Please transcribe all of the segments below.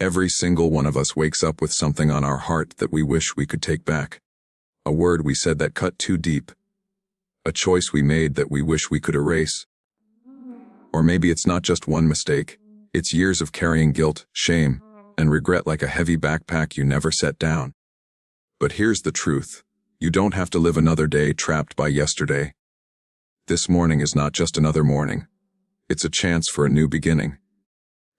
Every single one of us wakes up with something on our heart that we wish we could take back. A word we said that cut too deep. A choice we made that we wish we could erase. Or maybe it's not just one mistake. It's years of carrying guilt, shame, and regret like a heavy backpack you never set down. But here's the truth. You don't have to live another day trapped by yesterday. This morning is not just another morning. It's a chance for a new beginning.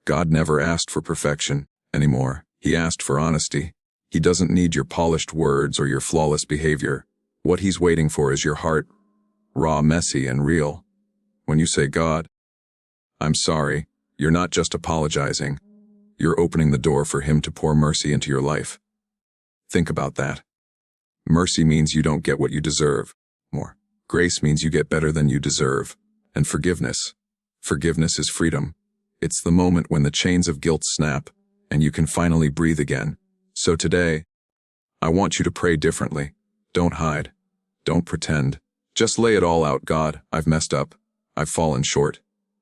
God never asked for perfection anymore. He asked for honesty. He doesn't need your polished words or your flawless behavior. What he's waiting for is your heart, raw, messy, and real. When you say, God, I'm sorry, you're not just apologizing. You're opening the door for him to pour mercy into your life. Think about that. Mercy means you don't get what you deserve. More. Grace means you get better than you deserve. And forgiveness. Forgiveness is freedom. It's the moment when the chains of guilt snap, and you can finally breathe again. So today, I want you to pray differently. Don't hide. Don't pretend. Just lay it all out. God, I've messed up. I've fallen short.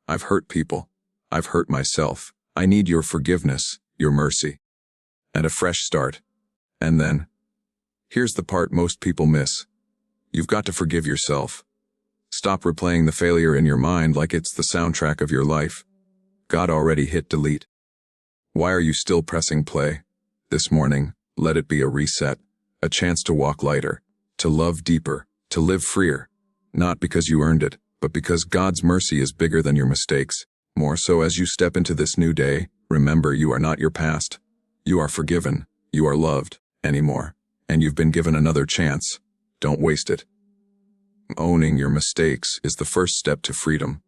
I've hurt people. I've hurt myself. I need your forgiveness, your mercy, and a fresh start. And then, here's the part most people miss. You've got to forgive yourself. Stop replaying the failure in your mind like it's the soundtrack of your life. God already hit delete. Why are you still pressing play? This morning, let it be a reset, a chance to walk lighter, to love deeper, to live freer. Not because you earned it, but because God's mercy is bigger than your mistakes. More so as you step into this new day, remember you are not your past. You are forgiven, you are loved, anymore, and you've been given another chance. Don't waste it. Owning your mistakes is the first step to freedom.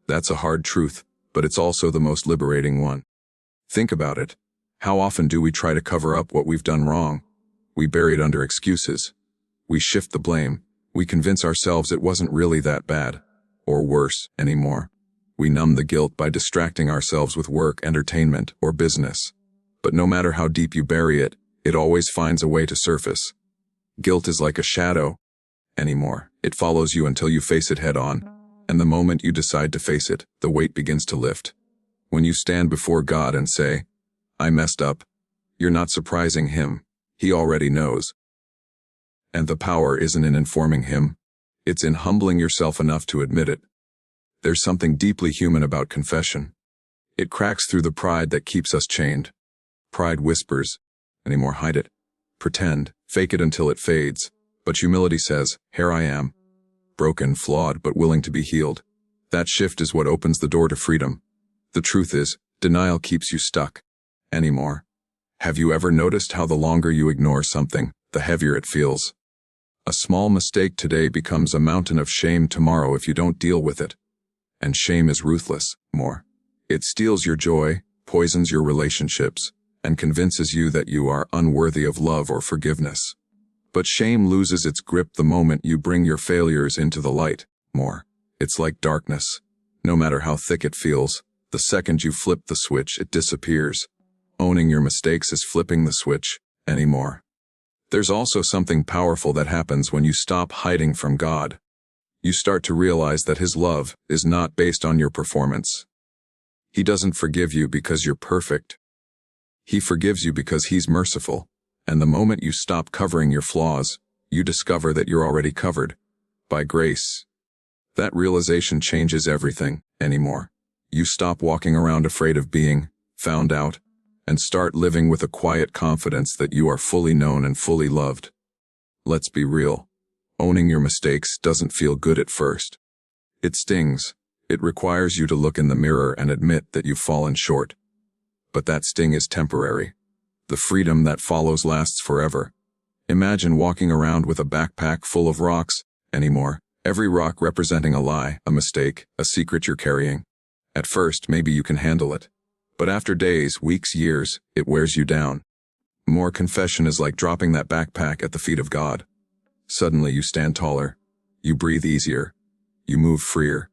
That's a hard truth, but it's also the most liberating one. Think about it. How often do we try to cover up what we've done wrong? We bury it under excuses. We shift the blame. We convince ourselves it wasn't really that bad, or worse, anymore. We numb the guilt by distracting ourselves with work, entertainment, or business. But no matter how deep you bury it, it always finds a way to surface. Guilt is like a shadow. Anymore, it follows you until you face it head on. And the moment you decide to face it, the weight begins to lift. When you stand before God and say, I messed up, you're not surprising him. He already knows. And the power isn't in informing him. It's in humbling yourself enough to admit it. There's something deeply human about confession. It cracks through the pride that keeps us chained. Pride whispers, anymore, hide it. Pretend, fake it until it fades. But humility says, here I am. Broken, flawed, but willing to be healed. That shift is what opens the door to freedom. The truth is, denial keeps you stuck. Anymore. Have you ever noticed how the longer you ignore something, the heavier it feels? A small mistake today becomes a mountain of shame tomorrow if you don't deal with it. And shame is ruthless. More. It steals your joy, poisons your relationships, and convinces you that you are unworthy of love or forgiveness. But shame loses its grip the moment you bring your failures into the light. More. It's like darkness. No matter how thick it feels, the second you flip the switch, it disappears. Owning your mistakes is flipping the switch. Anymore. There's also something powerful that happens when you stop hiding from God. You start to realize that his love is not based on your performance. He doesn't forgive you because you're perfect. He forgives you because he's merciful. And the moment you stop covering your flaws, you discover that you're already covered by grace. That realization changes everything. Anymore. You stop walking around afraid of being found out, and start living with a quiet confidence that you are fully known and fully loved. Let's be real. Owning your mistakes doesn't feel good at first. It stings. It requires you to look in the mirror and admit that you've fallen short. But that sting is temporary. The freedom that follows lasts forever. Imagine walking around with a backpack full of rocks. Anymore. Every rock representing a lie, a mistake, a secret you're carrying. At first, maybe you can handle it. But after days, weeks, years, it wears you down. More confession is like dropping that backpack at the feet of God. Suddenly you stand taller. You breathe easier. You move freer.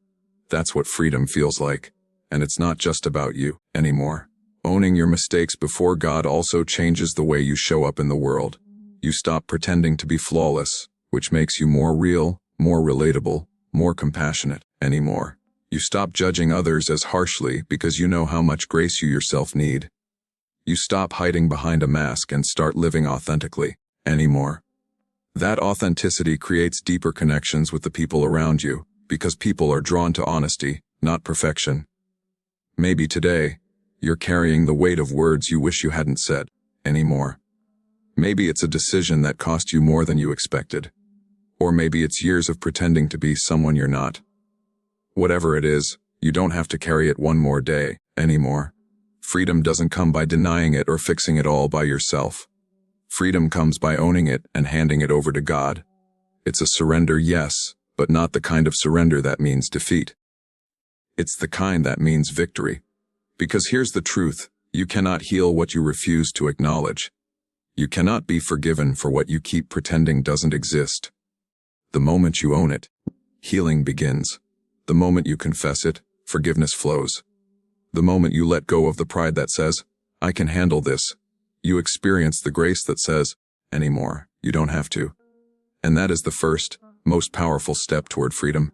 That's what freedom feels like. And it's not just about you anymore. Owning your mistakes before God also changes the way you show up in the world. You stop pretending to be flawless, which makes you more real, more relatable, more compassionate. Anymore. You stop judging others as harshly because you know how much grace you yourself need. You stop hiding behind a mask and start living authentically, anymore. That authenticity creates deeper connections with the people around you, because people are drawn to honesty, not perfection. Maybe today, you're carrying the weight of words you wish you hadn't said, anymore. Maybe it's a decision that cost you more than you expected. Or maybe it's years of pretending to be someone you're not. Whatever it is, you don't have to carry it one more day, anymore. Freedom doesn't come by denying it or fixing it all by yourself. Freedom comes by owning it and handing it over to God. It's a surrender, yes, but not the kind of surrender that means defeat. It's the kind that means victory. Because here's the truth, you cannot heal what you refuse to acknowledge. You cannot be forgiven for what you keep pretending doesn't exist. The moment you own it, healing begins. The moment you confess it, forgiveness flows. The moment you let go of the pride that says, I can handle this, you experience the grace that says, anymore, you don't have to. And that is the first, most powerful step toward freedom.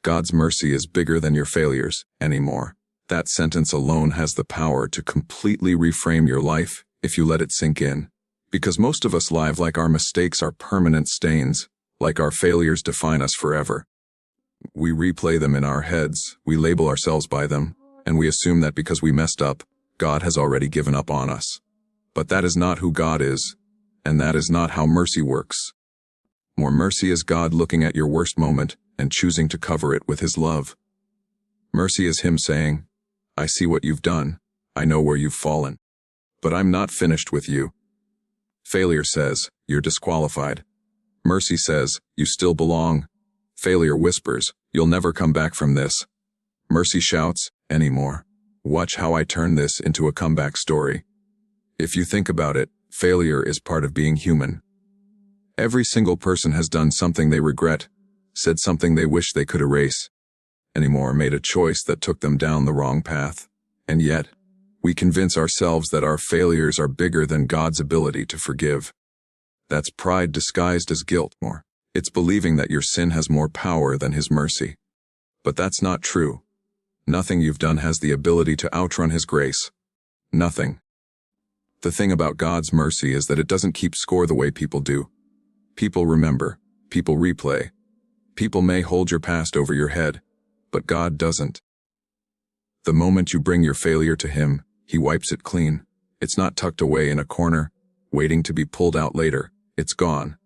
God's mercy is bigger than your failures, anymore. That sentence alone has the power to completely reframe your life if you let it sink in. Because most of us live like our mistakes are permanent stains, like our failures define us forever. We replay them in our heads, we label ourselves by them, and we assume that because we messed up, God has already given up on us. But that is not who God is, and that is not how mercy works. More mercy is God looking at your worst moment and choosing to cover it with His love. Mercy is Him saying, I see what you've done, I know where you've fallen, but I'm not finished with you. Failure says, you're disqualified. Mercy says, you still belong. Failure whispers, you'll never come back from this. Mercy shouts, anymore. Watch how I turn this into a comeback story. If you think about it, failure is part of being human. Every single person has done something they regret, said something they wish they could erase, anymore made a choice that took them down the wrong path. And yet, we convince ourselves that our failures are bigger than God's ability to forgive. That's pride disguised as guilt. It's believing that your sin has more power than His mercy. But that's not true. Nothing you've done has the ability to outrun His grace. Nothing. The thing about God's mercy is that it doesn't keep score the way people do. People remember. People replay. People may hold your past over your head, but God doesn't. The moment you bring your failure to Him, He wipes it clean. It's not tucked away in a corner, waiting to be pulled out later. It's gone.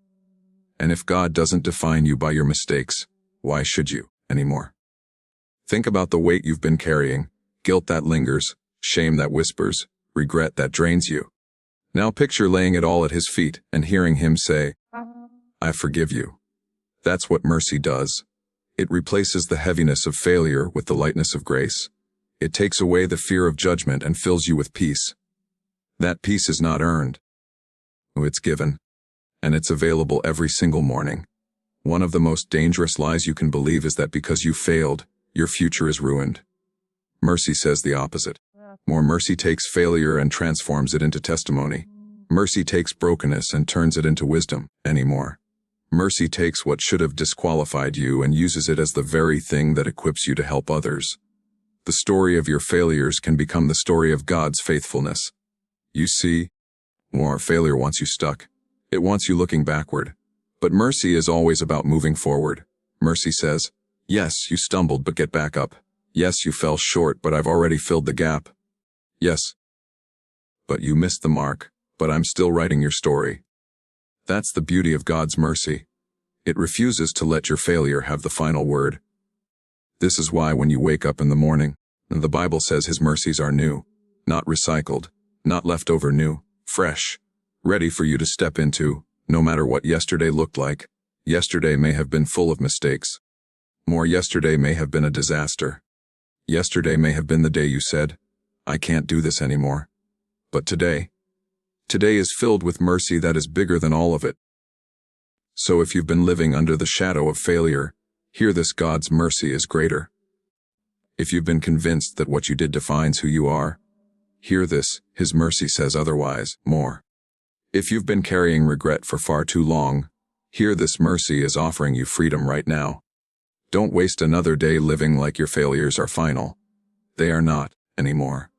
And if God doesn't define you by your mistakes, why should you, anymore? Think about the weight you've been carrying, guilt that lingers, shame that whispers, regret that drains you. Now picture laying it all at His feet and hearing Him say, I forgive you. That's what mercy does. It replaces the heaviness of failure with the lightness of grace. It takes away the fear of judgment and fills you with peace. That peace is not earned. It's given. And it's available every single morning. One of the most dangerous lies you can believe is that because you failed, your future is ruined. Mercy says the opposite. More mercy takes failure and transforms it into testimony. Mercy takes brokenness and turns it into wisdom, anymore. Mercy takes what should have disqualified you and uses it as the very thing that equips you to help others. The story of your failures can become the story of God's faithfulness. You see, more failure wants you stuck. It wants you looking backward. But mercy is always about moving forward. Mercy says, yes, you stumbled, but get back up. Yes, you fell short, but I've already filled the gap. Yes. But you missed the mark, but I'm still writing your story. That's the beauty of God's mercy. It refuses to let your failure have the final word. This is why when you wake up in the morning, the Bible says His mercies are new, not recycled, not leftover new, fresh, ready for you to step into, no matter what yesterday looked like. Yesterday may have been full of mistakes. More yesterday may have been a disaster. Yesterday may have been the day you said, I can't do this anymore. But today is filled with mercy that is bigger than all of it. So if you've been living under the shadow of failure, hear this: God's mercy is greater. If you've been convinced that what you did defines who you are, hear this: His mercy says otherwise, more. If you've been carrying regret for far too long, hear this: mercy is offering you freedom right now. Don't waste another day living like your failures are final. They are not, anymore.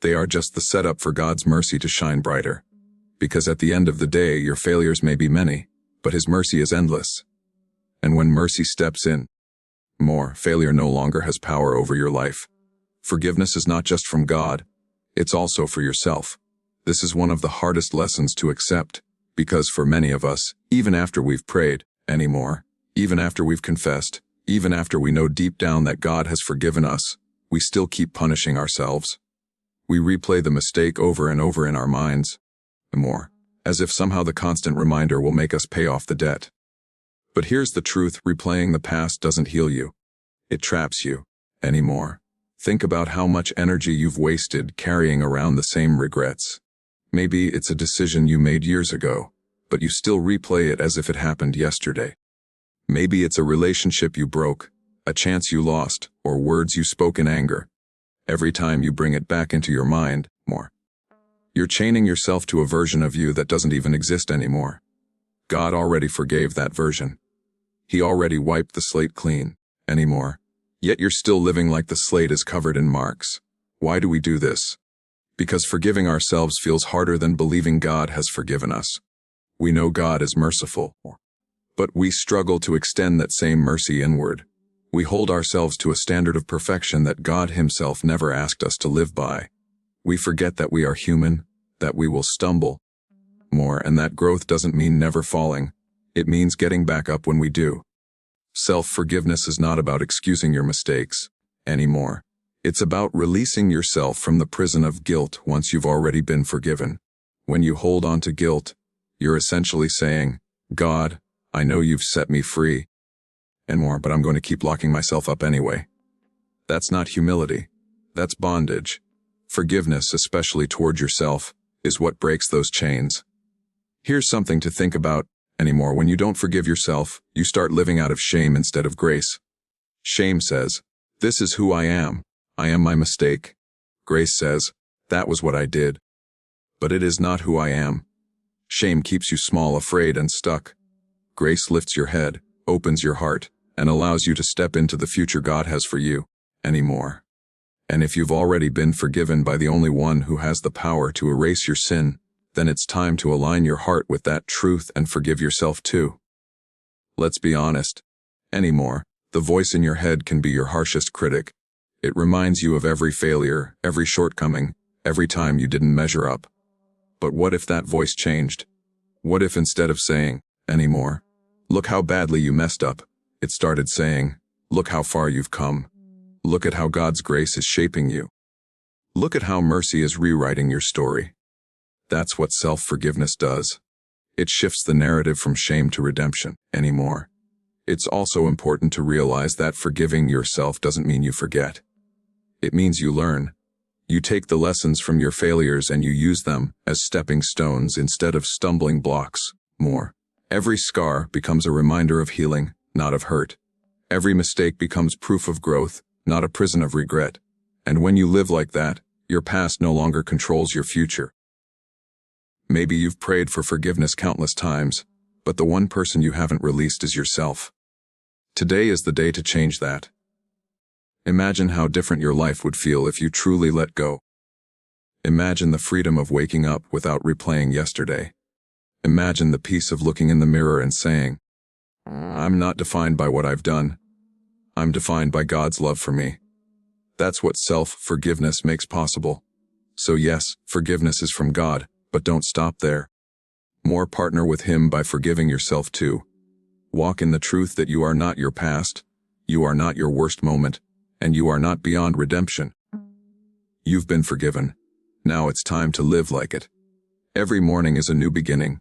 They are just the setup for God's mercy to shine brighter. Because at the end of the day, your failures may be many, but His mercy is endless. And when mercy steps in, failure no longer has power over your life. Forgiveness is not just from God, it's also for yourself. This is one of the hardest lessons to accept, because for many of us, even after we've prayed, even after we've confessed, even after we know deep down that God has forgiven us, we still keep punishing ourselves. We replay the mistake over and over in our minds, as if somehow the constant reminder will make us pay off the debt. But here's the truth: replaying the past doesn't heal you. It traps you. Think about how much energy you've wasted carrying around the same regrets. Maybe it's a decision you made years ago, but you still replay it as if it happened yesterday. Maybe it's a relationship you broke, a chance you lost, or words you spoke in anger. Every time you bring it back into your mind, you're chaining yourself to a version of you that doesn't even exist anymore. God already forgave that version. He already wiped the slate clean. Yet you're still living like the slate is covered in marks. Why do we do this? Because forgiving ourselves feels harder than believing God has forgiven us. We know God is merciful, but we struggle to extend that same mercy inward. We hold ourselves to a standard of perfection that God Himself never asked us to live by. We forget that we are human, that we will stumble, and that growth doesn't mean never falling. It means getting back up when we do. Self-forgiveness is not about excusing your mistakes anymore. It's about releasing yourself from the prison of guilt once you've already been forgiven. When you hold on to guilt, you're essentially saying, God, I know you've set me free, but I'm going to keep locking myself up anyway. That's not humility. That's bondage. Forgiveness, especially toward yourself, is what breaks those chains. Here's something to think about. When you don't forgive yourself, you start living out of shame instead of grace. Shame says, this is who I am my mistake. Grace says, that was what I did. But it is not who I am. Shame keeps you small, afraid, and stuck. Grace lifts your head, opens your heart, and allows you to step into the future God has for you. And if you've already been forgiven by the only one who has the power to erase your sin, then it's time to align your heart with that truth and forgive yourself too. Let's be honest. The voice in your head can be your harshest critic. It reminds you of every failure, every shortcoming, every time you didn't measure up. But what if that voice changed? What if instead of saying, look how badly you messed up, it started saying, look how far you've come. Look at how God's grace is shaping you. Look at how mercy is rewriting your story. That's what self-forgiveness does. It shifts the narrative from shame to redemption. It's also important to realize that forgiving yourself doesn't mean you forget. It means you learn. You take the lessons from your failures and you use them as stepping stones instead of stumbling blocks. Every scar becomes a reminder of healing, not of hurt. Every mistake becomes proof of growth, not a prison of regret. And when you live like that, your past no longer controls your future. Maybe you've prayed for forgiveness countless times, but the one person you haven't released is yourself. Today is the day to change that. Imagine how different your life would feel if you truly let go. Imagine the freedom of waking up without replaying yesterday. Imagine the peace of looking in the mirror and saying, I'm not defined by what I've done. I'm defined by God's love for me. That's what self-forgiveness makes possible. So yes, forgiveness is from God, but don't stop there. Partner with Him by forgiving yourself too. Walk in the truth that you are not your past, you are not your worst moment, and you are not beyond redemption. You've been forgiven. Now it's time to live like it. Every morning is a new beginning.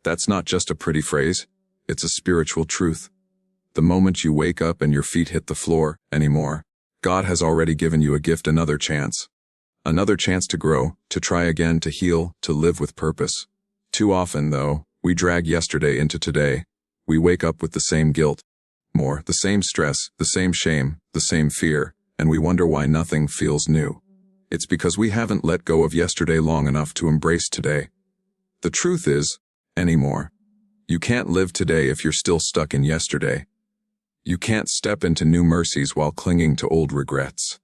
That's not just a pretty phrase, it's a spiritual truth. The moment you wake up and your feet hit the floor, God has already given you a gift, another chance. Another chance to grow, to try again, to heal, to live with purpose. Too often, though, we drag yesterday into today. We wake up with the same guilt, the same stress, the same shame, the same fear, and we wonder why nothing feels new. It's because we haven't let go of yesterday long enough to embrace today. The truth is, you can't live today if you're still stuck in yesterday. You can't step into new mercies while clinging to old regrets.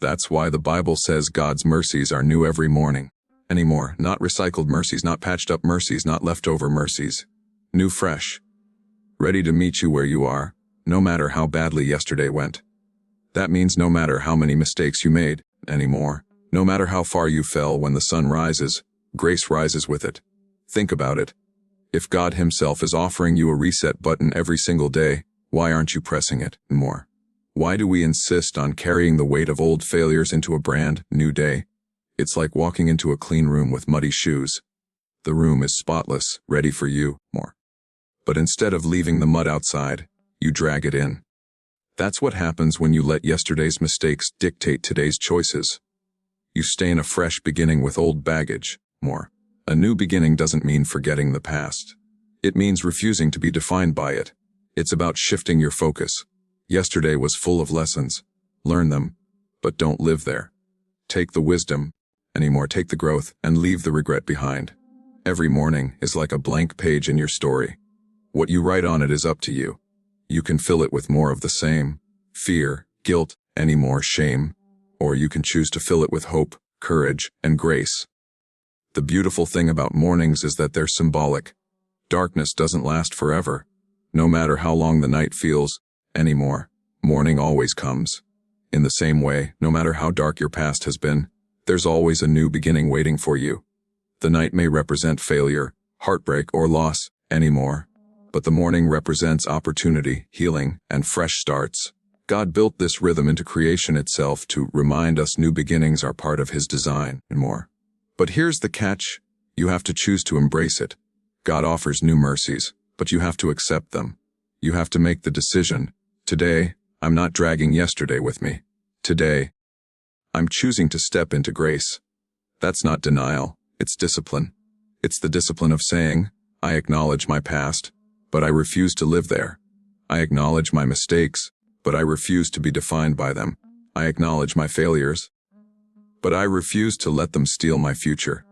That's why the Bible says God's mercies are new every morning. Anymore, not recycled mercies, not patched up mercies, not leftover mercies. New, fresh. Ready to meet you where you are, no matter how badly yesterday went. That means no matter how many mistakes you made, anymore. No matter how far you fell, when the sun rises, grace rises with it. Think about it. If God Himself is offering you a reset button every single day, why aren't you pressing it more? Why do we insist on carrying the weight of old failures into a brand new day? It's like walking into a clean room with muddy shoes. The room is spotless, ready for you more. But instead of leaving the mud outside, you drag it in. That's what happens when you let yesterday's mistakes dictate today's choices. You stay in a fresh beginning with old baggage more. A new beginning doesn't mean forgetting the past. It means refusing to be defined by it. It's about shifting your focus. Yesterday was full of lessons. Learn them, but don't live there. Take the wisdom, anymore take the growth, and leave the regret behind. Every morning is like a blank page in your story. What you write on it is up to you. You can fill it with more of the same, fear, guilt, anymore shame, or you can choose to fill it with hope, courage, and grace. The beautiful thing about mornings is that they're symbolic. Darkness doesn't last forever. No matter how long the night feels, anymore, morning always comes. In the same way, no matter how dark your past has been, there's always a new beginning waiting for you. The night may represent failure, heartbreak, or loss, anymore, but the morning represents opportunity, healing, and fresh starts. God built this rhythm into creation itself to remind us new beginnings are part of His design, and more. But here's the catch: you have to choose to embrace it. God offers new mercies, but you have to accept them. You have to make the decision. Today, I'm not dragging yesterday with me. Today, I'm choosing to step into grace. That's not denial, it's discipline. It's the discipline of saying, I acknowledge my past, but I refuse to live there. I acknowledge my mistakes, but I refuse to be defined by them. I acknowledge my failures, but I refuse to let them steal my future.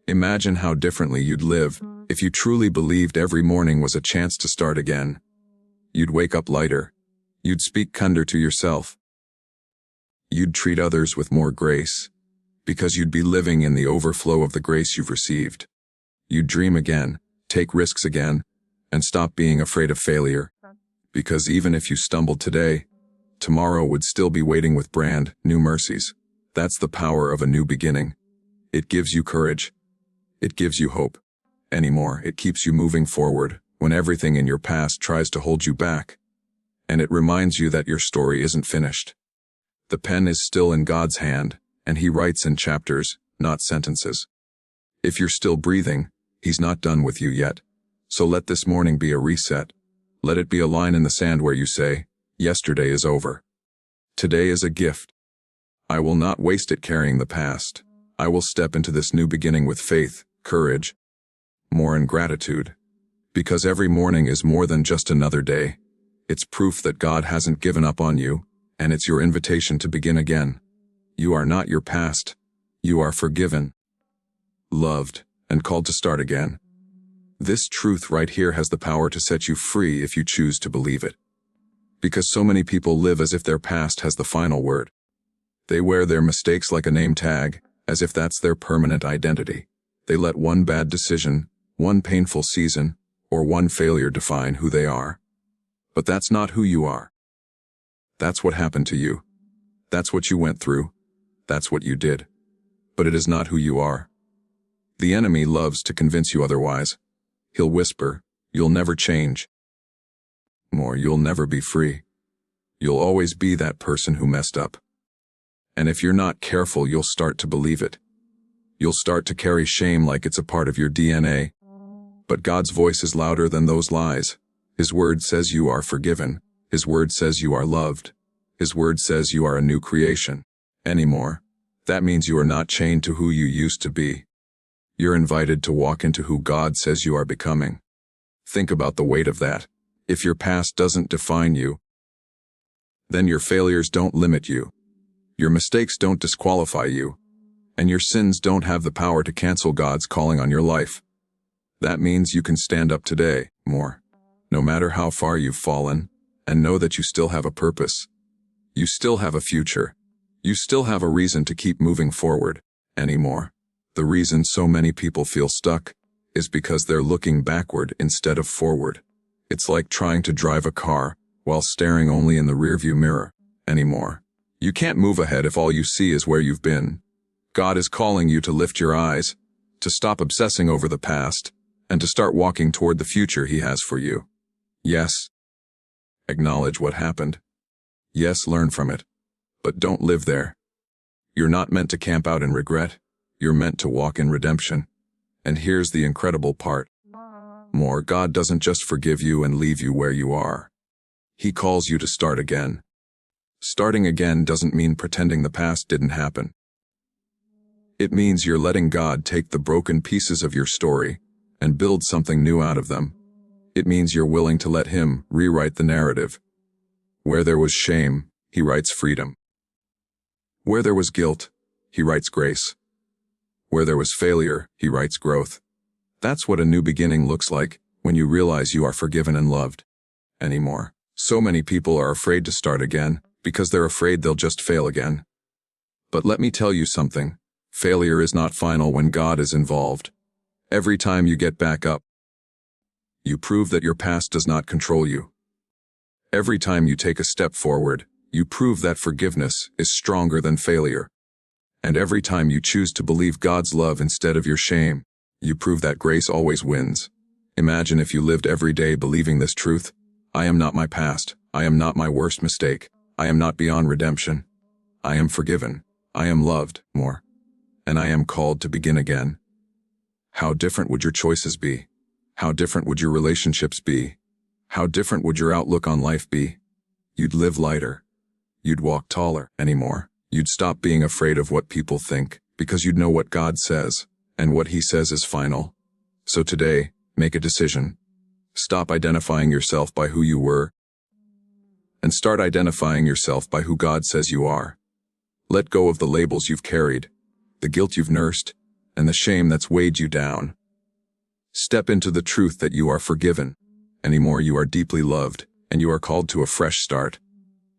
Imagine how differently you'd live if you truly believed every morning was a chance to start again. You'd wake up lighter. You'd speak kinder to yourself. You'd treat others with more grace, because you'd be living in the overflow of the grace you've received. You'd dream again, take risks again, and stop being afraid of failure. Because even if you stumbled today, tomorrow would still be waiting with brand new mercies. That's the power of a new beginning. It gives you courage. It gives you hope. Anymore, it keeps you moving forward when everything in your past tries to hold you back. And it reminds you that your story isn't finished. The pen is still in God's hand, and He writes in chapters, not sentences. If you're still breathing, He's not done with you yet. So let this morning be a reset. Let it be a line in the sand where you say, yesterday is over. Today is a gift. I will not waste it carrying the past. I will step into this new beginning with faith, courage, more in gratitude. Because every morning is more than just another day. It's proof that God hasn't given up on you, and it's your invitation to begin again. You are not your past. You are forgiven, loved, and called to start again. This truth right here has the power to set you free if you choose to believe it. Because so many people live as if their past has the final word. They wear their mistakes like a name tag, as if that's their permanent identity. They let one bad decision, one painful season, or one failure define who they are. But that's not who you are. That's what happened to you. That's what you went through. That's what you did. But it is not who you are. The enemy loves to convince you otherwise. He'll whisper, you'll never change. Or you'll never be free. You'll always be that person who messed up. And if you're not careful, you'll start to believe it. You'll start to carry shame like it's a part of your DNA. But God's voice is louder than those lies. His word says you are forgiven. His word says you are loved. His word says you are a new creation. Anymore, that means you are not chained to who you used to be. You're invited to walk into who God says you are becoming. Think about the weight of that. If your past doesn't define you, then your failures don't limit you. Your mistakes don't disqualify you. And your sins don't have the power to cancel God's calling on your life. That means you can stand up today, more. No matter how far you've fallen, and know that you still have a purpose. You still have a future. You still have a reason to keep moving forward anymore. The reason so many people feel stuck is because they're looking backward instead of forward. It's like trying to drive a car while staring only in the rearview mirror anymore. You can't move ahead if all you see is where you've been. God is calling you to lift your eyes, to stop obsessing over the past, and to start walking toward the future He has for you. Yes, acknowledge what happened. Yes, learn from it. But don't live there. You're not meant to camp out in regret. You're meant to walk in redemption. And here's the incredible part. God doesn't just forgive you and leave you where you are. He calls you to start again. Starting again doesn't mean pretending the past didn't happen. It means you're letting God take the broken pieces of your story and build something new out of them. It means you're willing to let Him rewrite the narrative. Where there was shame, He writes freedom. Where there was guilt, He writes grace. Where there was failure, He writes growth. That's what a new beginning looks like when you realize you are forgiven and loved anymore. So many people are afraid to start again because they're afraid they'll just fail again. But let me tell you something. Failure is not final when God is involved. Every time you get back up, you prove that your past does not control you. Every time you take a step forward, you prove that forgiveness is stronger than failure. And every time you choose to believe God's love instead of your shame, you prove that grace always wins. Imagine if you lived every day believing this truth. I am not my past. I am not my worst mistake. I am not beyond redemption. I am forgiven. I am loved more. And I am called to begin again. How different would your choices be? How different would your relationships be? How different would your outlook on life be? You'd live lighter. You'd walk taller anymore. You'd stop being afraid of what people think because you'd know what God says, and what He says is final. So today, make a decision. Stop identifying yourself by who you were, and start identifying yourself by who God says you are. Let go of the labels you've carried, the guilt you've nursed, and the shame that's weighed you down. Step into the truth that you are forgiven. Anymore, you are deeply loved, and you are called to a fresh start.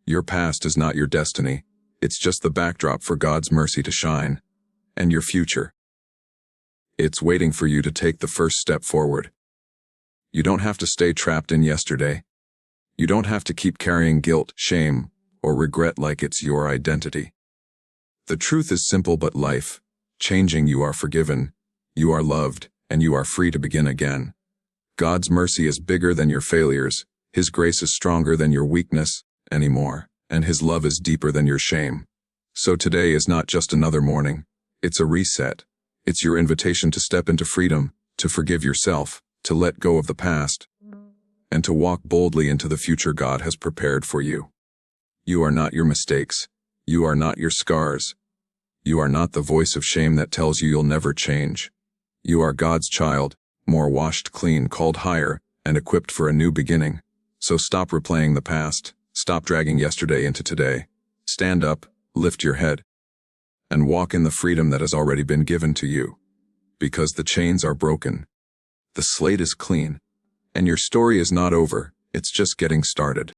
Your past is not your destiny. It's just the backdrop for God's mercy to shine. And your future, it's waiting for you to take the first step forward. You don't have to stay trapped in yesterday. You don't have to keep carrying guilt, shame, or regret like it's your identity. The truth is simple but life-changing. You are forgiven, you are loved, and you are free to begin again. God's mercy is bigger than your failures. His grace is stronger than your weakness anymore, and His love is deeper than your shame. So today is not just another morning. It's a reset. It's your invitation to step into freedom, to forgive yourself, to let go of the past, and to walk boldly into the future God has prepared for you. You are not your mistakes. You are not your scars. You are not the voice of shame that tells you you'll never change. You are God's child, more washed clean, called higher, and equipped for a new beginning. So stop replaying the past. Stop dragging yesterday into today. Stand up, lift your head, and walk in the freedom that has already been given to you. Because the chains are broken. The slate is clean. And your story is not over, it's just getting started.